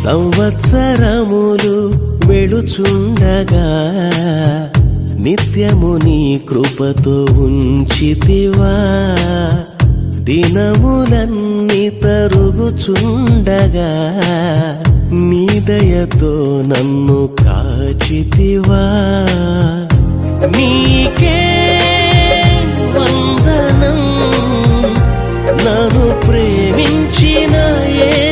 సంవత్సరములు వెళుచుండగా నిత్యము నీ కృపతో ఉంచితివా. దినములన్నీ తరుగుచుండగా నీ దయతో నన్ను కాచితివా. నీకే